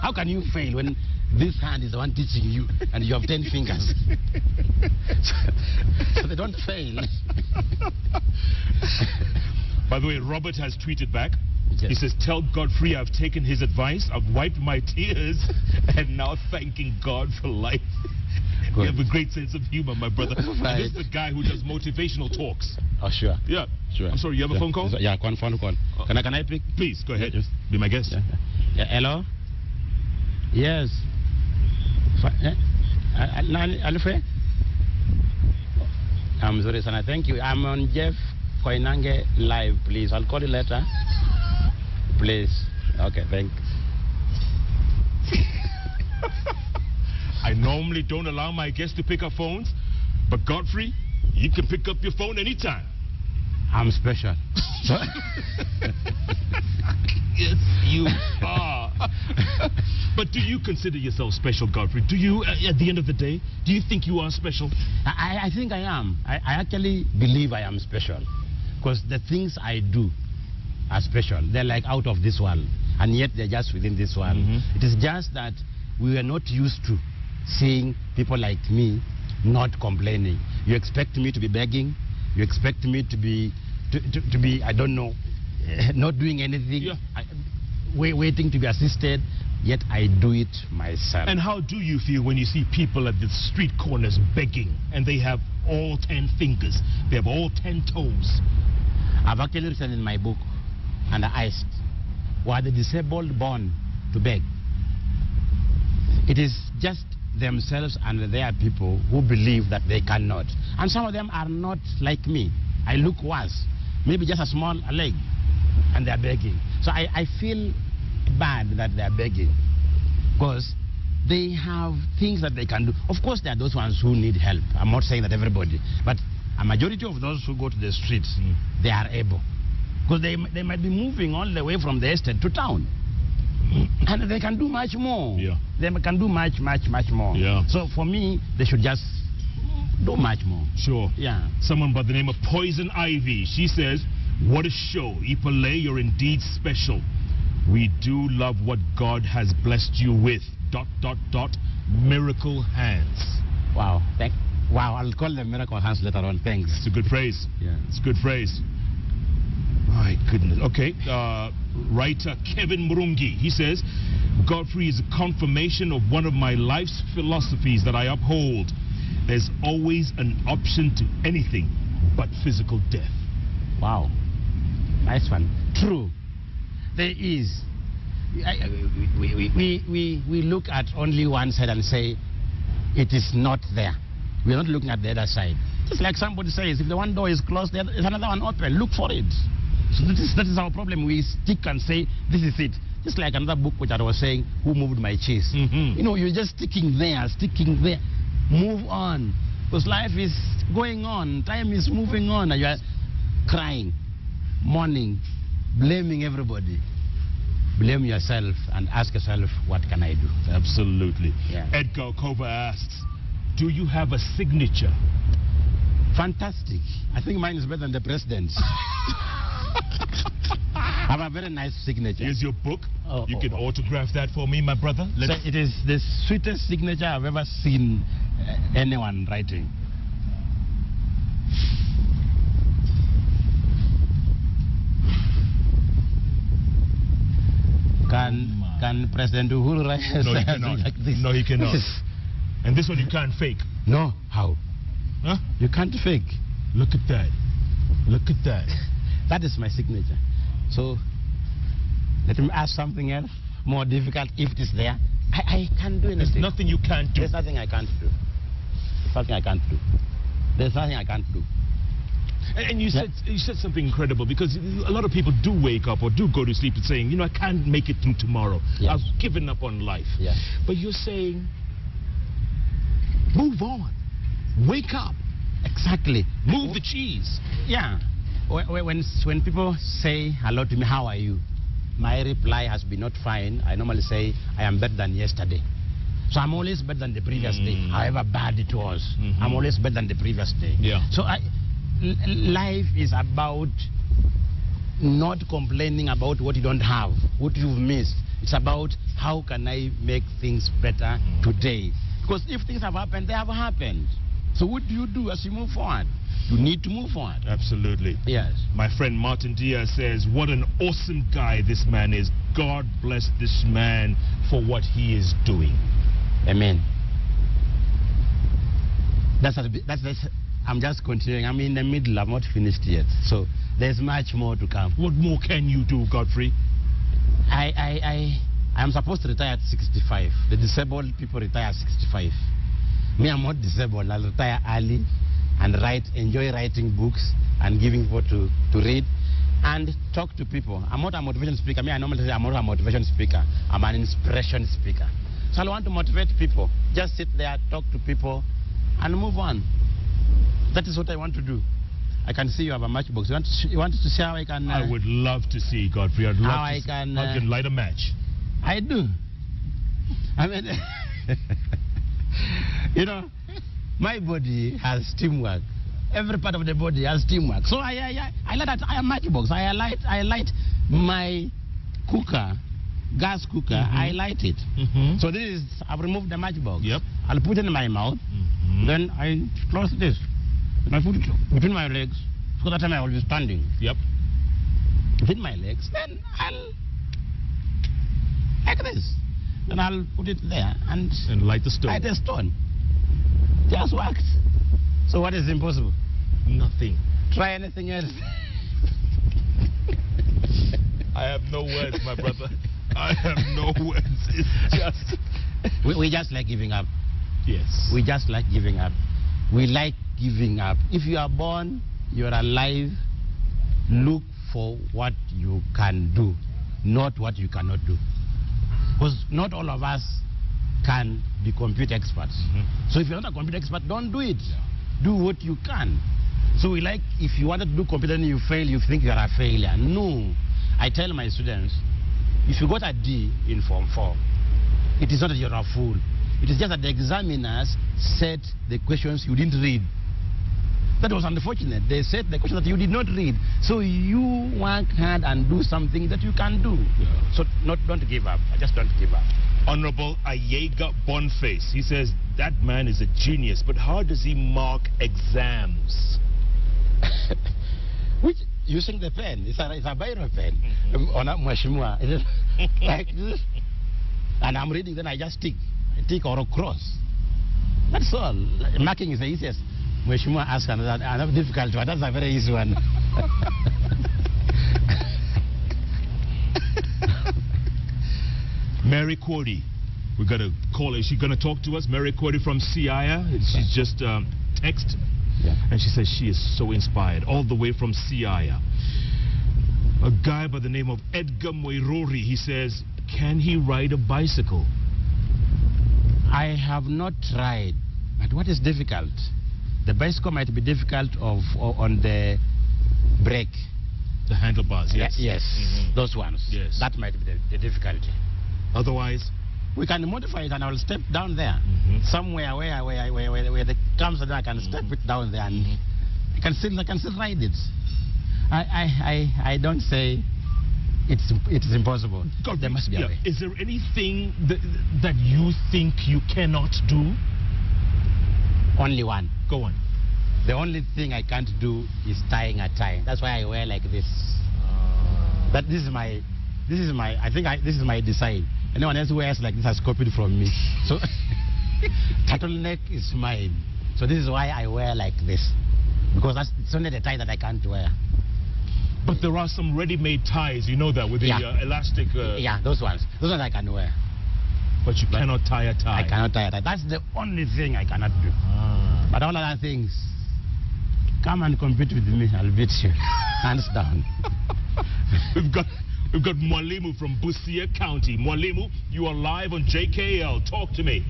how can you fail when this hand is the one teaching you and you have 10 fingers? So they don't fail. By the way, Robert has tweeted back. Yes. He says, tell Godfrey I've taken his advice, I've wiped my tears, and now thanking God for life. You have a great sense of humor, my brother. Right. This is the guy who does motivational talks. Oh, sure. Yeah. Sure. I'm sorry, you have a phone call? Yeah, phone call. Can I pick? Please, go ahead. Be my guest. Yeah. Hello? Yes. Alfred? I'm sorry, Sana. Thank you. I'm on Jeff Koinange live, please. I'll call you later. Please. Okay, thanks. I normally don't allow my guests to pick up phones, but Godfrey, you can pick up your phone anytime. I'm special. Yes, you are. But do you consider yourself special, Godfrey? Do you, at the end of the day, do you think you are special? I think I am. I actually believe I am special, because the things I do are special. They're like out of this world, and yet they're just within this world. Mm-hmm. It is just that we are not used to seeing people like me not complaining. You expect me to be begging. You expect me to be, I don't know, not doing anything, waiting to be assisted, yet I do it myself. And how do you feel when you see people at the street corners begging, and they have all 10 fingers, they have all 10 toes? I've actually written in my book, and I asked, were the disabled born to beg? It is just themselves and their people who believe that they cannot. And some of them are not like me. I look worse. Maybe just a small leg, and they're begging. So I feel bad that they're begging, because they have things that they can do. Of course, there are those ones who need help. I'm not saying that everybody, but a majority of those who go to the streets, they are able. Because they might be moving all the way from the estate to town. And they can do much more. Yeah. They can do much more. Yeah. So for me, they should just do much more. Sure. Yeah. Someone by the name of Poison Ivy. She says, what a show. Ipalei, you're indeed special. We do love what God has blessed you with. ... Miracle hands. Wow. Wow, I'll call them miracle hands later on. Thanks. It's a good phrase. Yeah. It's a good phrase. My goodness. Okay. Writer Kevin Murungi. He says, Godfrey is a confirmation of one of my life's philosophies that I uphold. There's always an option to anything but physical death. Wow. Nice one. True. There is. We look at only one side and say, it is not there. We're not looking at the other side. Just like somebody says, if the one door is closed, there's another one open. Look for it. So that is our problem. We stick and say, this is it. Just like another book which I was saying, Who Moved My Cheese? You know, you're just sticking there. Move on. Because life is going on. Time is moving on. And you are crying, mourning, blaming everybody. Blame yourself and ask yourself, what can I do? Absolutely. Yeah. Edgar Kova asks, do you have a signature? Fantastic. I think mine is better than the president's. I have a very nice signature. Here's your book. You can autograph that for me, my brother. So it is the sweetest signature I've ever seen anyone writing. Can President Uhuru write something like this? No, he cannot. And this one you can't fake. No, how? Huh? You can't fake. Look at that. Look at that. That is my signature. So, let me ask something else, more difficult, if it is there. I can't do anything. There's nothing you can't do. There's nothing I can't do. Nothing I can't do. There's nothing I can't do. And you said something incredible, because a lot of people do wake up or do go to sleep and saying, you know, I can't make it through tomorrow. Yes. I've given up on life. Yes. But you're saying, move on. Wake up. Exactly. Move the cheese. Yeah. When people say hello to me, how are you? My reply has been not fine. I normally say, I am better than yesterday. So I'm always better than the previous day, however bad it was. I'm always better than the previous day. Yeah. So life is about not complaining about what you don't have, what you've missed. It's about how can I make things better today. Because if things have happened, they have happened. So what do you do as you move forward? You need to move forward. Absolutely. Yes. My friend Martin Diaz says, what an awesome guy this man is. God bless this man for what he is doing. Amen. That's I'm just continuing. I'm in the middle. I'm not finished yet. So there's much more to come. What more can you do, Godfrey? I'm supposed to retire at 65. The disabled people retire at 65. Me, I'm not disabled. I'll retire early and enjoy writing books and giving people to read and talk to people. I'm not a motivation speaker. I normally say I'm not a motivation speaker. I'm an inspiration speaker. So I want to motivate people. Just sit there, talk to people, and move on. That is what I want to do. I can see you have a matchbox. You want to see how I can... I would love to see, Godfrey. I'd love how to I can... how you can light a match. I do. I mean... you know, my body has teamwork. Every part of the body has teamwork. So I light a matchbox. I light my cooker, gas cooker. I light it. So this is, I've removed the matchbox. Yep. I'll put it in my mouth. Then I close this. Then I put it between my legs. So that time I will be standing. Yep. Between my legs. Then I'll like this. Then I'll put it there and light the stone. Light the stone. Just works. So what is impossible? Nothing. Try anything else. I have no words, my brother. I have no words. It's just... We just like giving up. Yes. We just like giving up. We like giving up. If you are born, you are alive, look for what you can do, not what you cannot do. Because not all of us can be computer experts. So if you're not a computer expert, don't do it. Do what you can. So we like, if you wanted to do computer and you fail, you think you are a failure. No. I tell my students, if you got a D in Form 4, it is not that you're a fool. It is just that the examiners set the questions you didn't read. That was unfortunate. They set the question that you did not read. So you work hard and do something that you can do. Yeah. So don't give up. Just don't give up. Honorable Ayega Boniface, he says that man is a genius, but how does he mark exams? Which, using the pen, it's a biro pen. On a mashimua. Like this. And I'm reading, then I just tick. I tick or a cross. That's all. Marking is the easiest. Mashimua asks another difficult one. That's a very easy one. Mary Cordy, we got to call her. Is she going to talk to us? Mary Cordy from Siaya. She's just texted. Yeah. And she says she is so inspired, all the way from Siaya. A guy by the name of Edgar Moirori, he says, can he ride a bicycle? I have not tried, but what is difficult? The bicycle might be difficult on the brake. The handlebars, yes. Yes, those ones. Yes. That might be the difficulty. Otherwise? We can modify it and I will step down there. Somewhere where the comes and I can step it down there and I can still ride it. I don't say it's impossible. God, there must be a way. Is there anything that you think you cannot do? Only one. Go on. The only thing I can't do is tying a tie. That's why I wear like this. But this is my design. Anyone else who wears like this has copied from me. So turtleneck is mine. So this is why I wear like this. Because it's only the tie that I can't wear. But there are some ready-made ties, you know that, with the elastic... Yeah, those ones. Those ones I can wear. But you cannot tie a tie. I cannot tie a tie. That's the only thing I cannot do. But all other things, come and compete with me, I'll beat you. Hands down. We've got Mwalimu from Busia County. Mwalimu, you are live on JKL. Talk to me.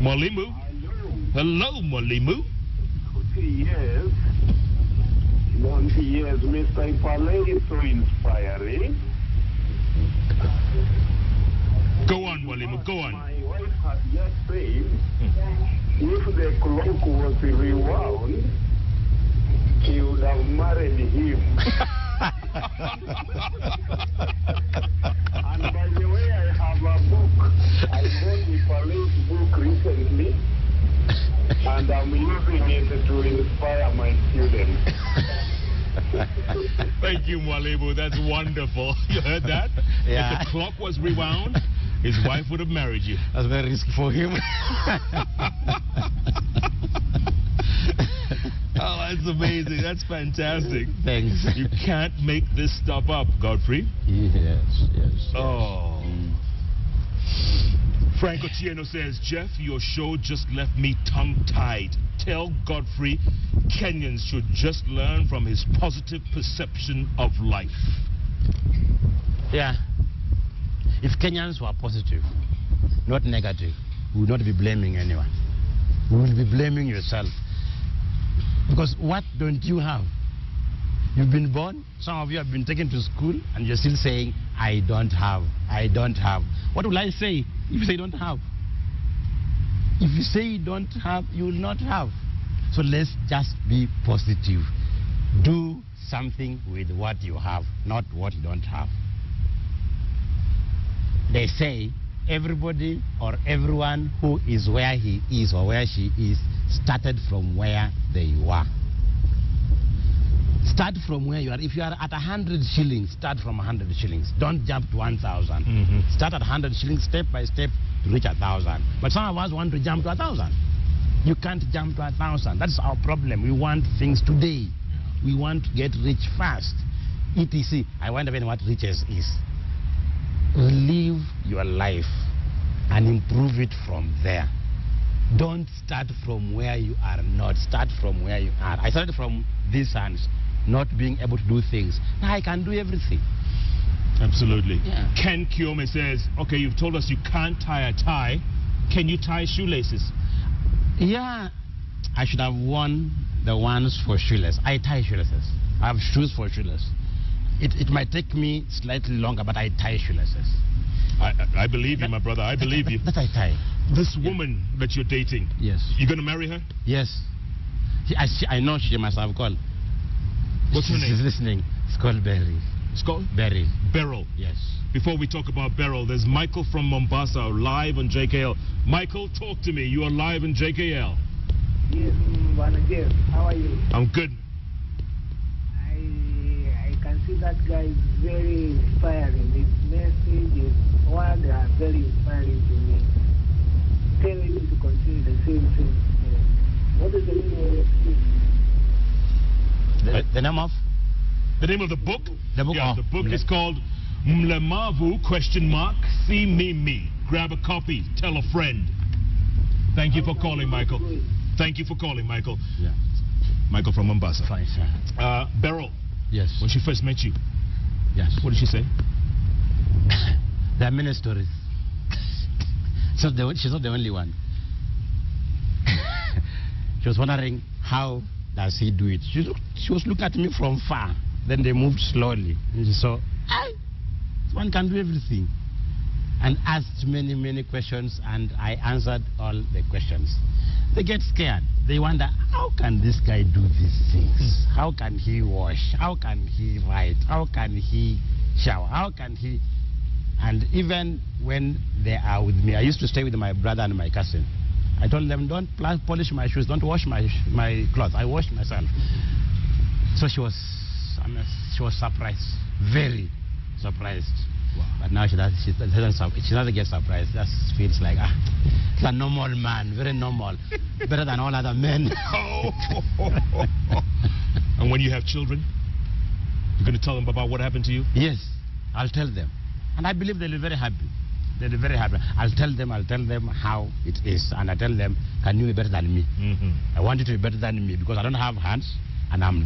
Mwalimu? Hello, Mwalimu. 40 years. 20 years, Mr. Ipalei is so inspiring. Go on, Mwalimu, go on. My wife has just said, if the clock was rewound, he would have married him. And by the way, I have a book. I bought Ipalei's book recently, and I'm using it to inspire my students. Thank you, Mwalimu. That's wonderful. You heard that? Yeah. If the clock was rewound, his wife would have married you. That's very risky for him. Oh, that's amazing. That's fantastic. Thanks. You can't make this stuff up, Godfrey. Yes. Oh. Frank Otieno says, Jeff, your show just left me tongue-tied. Tell Godfrey Kenyans should just learn from his positive perception of life. Yeah. If Kenyans were positive, not negative, we would not be blaming anyone. We will be blaming yourself. Because what don't you have? You've been born, some of you have been taken to school, and you're still saying, I don't have. What will I say if you say don't have? If you say you don't have, you will not have. So let's just be positive. Do something with what you have, not what you don't have. They say everybody or everyone who is where he is or where she is started from where they were. Start from where you are. If you are at 100 shillings, start from 100 shillings. Don't jump to 1,000. Start at 100 shillings, step by step, to reach 1,000. But some of us want to jump to 1,000. You can't jump to 1,000. That's our problem. We want things today. We want to get rich fast. ETC. I wonder even what riches is. Live your life and improve it from there. Don't start from where you are not. Start from where you are. I started from these hands, not being able to do things. Now I can do everything. Absolutely. Yeah. Ken Kiome says, okay, you've told us you can't tie a tie. Can you tie shoelaces? Yeah. I should have worn the ones for shoeless. I tie shoelaces. I have shoes for shoeless. It might take me slightly longer, but I tie shoelaces. I believe you, my brother. I believe you. That I tie. This woman that you're dating, Yes. you going to marry her? Yes. I know she must have called. What's her name? She's listening. It's called Berry. It's called? Berry. Beryl. Yes. Before we talk about Beryl, there's Michael from Mombasa live on JKL. Michael, talk to me. You are live on JKL. Yes, Jeff, how are you? I'm good. I can see that guy is very inspiring. His message, his words are very inspiring to me. Telling me to continue the same thing. What is the name of your The name of? The name of the book? The book? Yeah, the book is called Mlemavu, See Me. Grab a copy. Tell a friend. Thank you for calling, Michael. Thank you for calling, Michael. Yeah. Michael from Mombasa. Fine, sir. Beryl. Yes. When she first met you, Yes. what did she say? There are many stories. She's not the only one. She was wondering, how does he do it? She was looking at me from far. Then they moved slowly. And she saw, one can do everything. And asked many questions, and I answered all the questions. They get scared. They wonder, how can this guy do these things? How can he wash? How can he write? How can he shower? How can he... And even when they are with me, I used to stay with my brother and my cousin. I told them, don't polish my shoes, don't wash my clothes. I wash myself. So she was surprised, very surprised. Wow. But now she doesn't get surprised. Just feels like, it's a normal man, very normal, better than all other men. And when you have children, you're going to tell them about what happened to you? Yes, I'll tell them. And I believe they'll be very happy. They'll be very happy. I'll tell them how it is. And I tell them, can you be better than me? I want you to be better than me because I don't have hands and I'm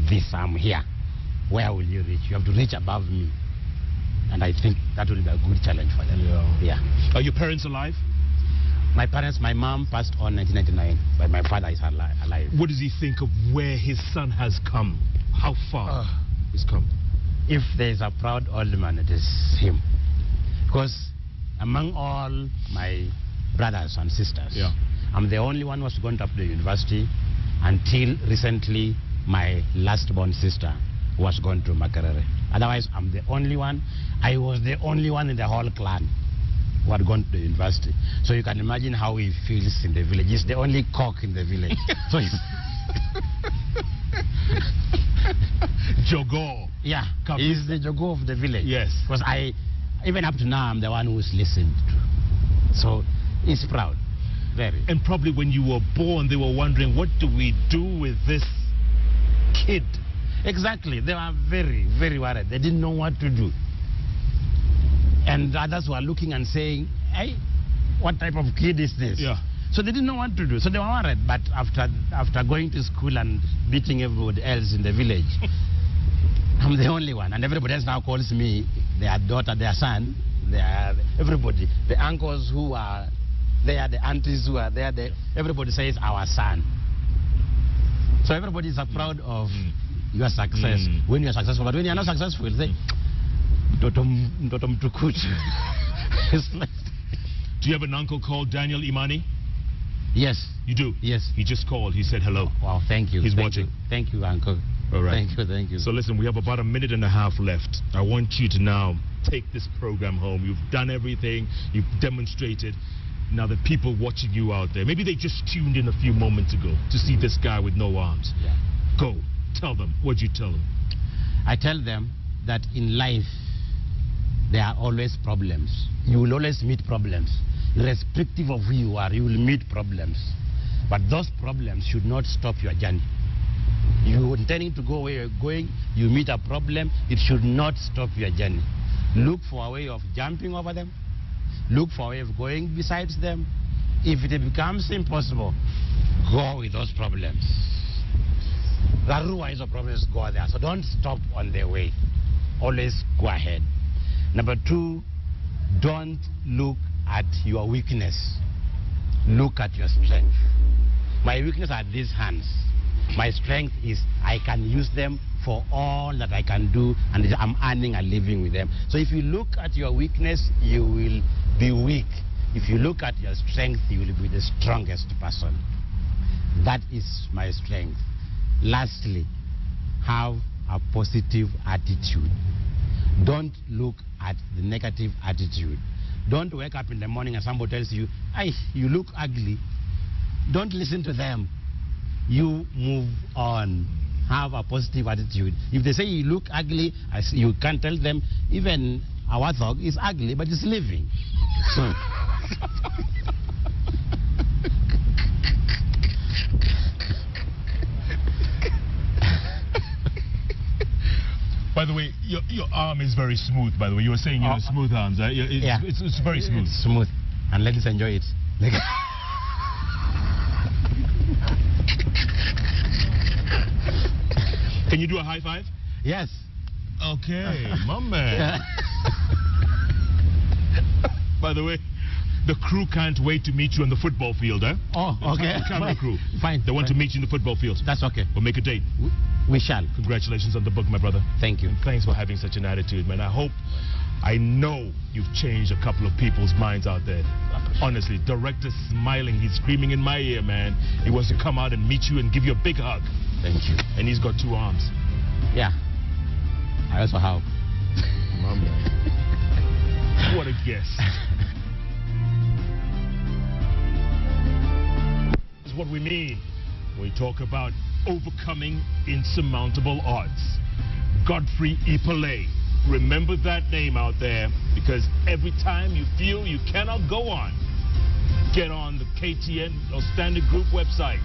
here. Where will you reach? You have to reach above me. And I think that will be a good challenge for them. Yeah. Are your parents alive? My mom passed on 1999, but my father is alive. What does he think of where his son has come? How far he's come? If there is a proud old man, it is him. Because among all my brothers and sisters, I'm the only one who was going to up to the university until recently my last born sister was going to Makerere. Otherwise, I'm the only one. I was the only one in the whole clan who had gone to the university. So you can imagine how he feels in the village. He's the only cock in the village. So he's... Jogo. Yeah, he's the Jogo of the village. Yes. Because even up to now, I'm the one who's listened to. So he's proud, very. And probably when you were born, they were wondering, what do we do with this kid? Exactly. They were very, very worried. They didn't know what to do. And others were looking and saying, hey, what type of kid is this? Yeah. So they didn't know what to do. So they were worried. But after going to school and beating everybody else in the village, I'm the only one. And everybody else now calls me their daughter, their son, everybody. The uncles who are there, the aunties who are there, everybody says our son. So everybody is proud of your success when you're successful. But when you're not successful, they say, Do you have an uncle called Daniel Imani? Yes. You do? Yes. He just called. He said hello. Wow, thank you. He's watching. Thank you, uncle. All right. Thank you. So listen, we have about a minute and a half left. I want you to now take this program home. You've done everything. You've demonstrated. Now the people watching you out there, maybe they just tuned in a few moments ago to see this guy with no arms. Yeah. Go. Tell them. What'd you tell them? I tell them that in life, there are always problems. You will always meet problems. Irrespective of who you are, you will meet problems. But those problems should not stop your journey. You intending to go where you're going, you meet a problem, it should not stop your journey. Look for a way of jumping over them. Look for a way of going besides them. If it becomes impossible, go with those problems. Otherwise, the problems go there. So don't stop on the way. Always go ahead. Number 2, don't look at your weakness. Look at your strength. My weakness are these hands. My strength is I can use them for all that I can do, and I'm earning a living with them. So if you look at your weakness, you will be weak. If you look at your strength, you will be the strongest person. That is my strength. Lastly, have a positive attitude. Don't look at the negative attitude. Don't wake up in the morning and somebody tells you, "Hey, you look ugly." Don't listen to them. You move on. Have a positive attitude. If they say you look ugly, you can tell them, even our dog is ugly, but it's living. So. By the way, your arm is very smooth, by the way. You were saying you have smooth arms, right? It's very smooth. It's smooth. And ladies enjoy it. Can you do a high five? Yes. Okay, my man. By the way, the crew can't wait to meet you on the football field, eh? Oh, okay. The camera crew. Fine. They want to meet you in the football field. That's okay. We'll make a date. We shall. Congratulations on the book, my brother. Thank you. And thanks for having such an attitude, man. I know you've changed a couple of people's minds out there. Honestly, director's smiling. He's screaming in my ear, man. He wants to come out and meet you and give you a big hug. Thank you. And he's got 2 arms. Yeah. I also have. My man. What a guess. That's what we mean when we talk about overcoming insurmountable odds. Godfrey Ipalei. Remember that name out there, because every time you feel you cannot go on, get on the KTN or Standard Group website,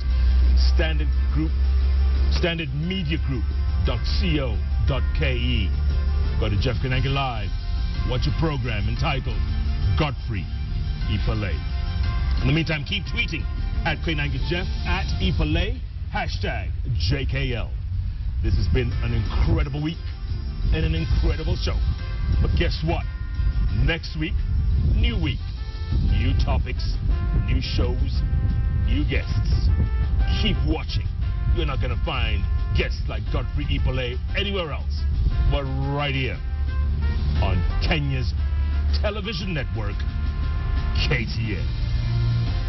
standardmediagroup.co.ke. Go to Jeff Koinange Live. Watch a program entitled Godfrey Ipalei. In the meantime, keep tweeting at Koinange Jeff, at Ipalei, #JKL. This has been an incredible week and an incredible show. But guess what? Next week, new week, new topics, new shows, new guests. Keep watching. You're not going to find guests like Godfrey Ipalei anywhere else, but right here on Kenya's television network, KTN.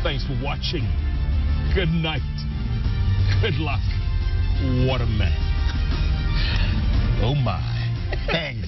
Thanks for watching. Good night. Good luck. What a man. Oh my. Thanks.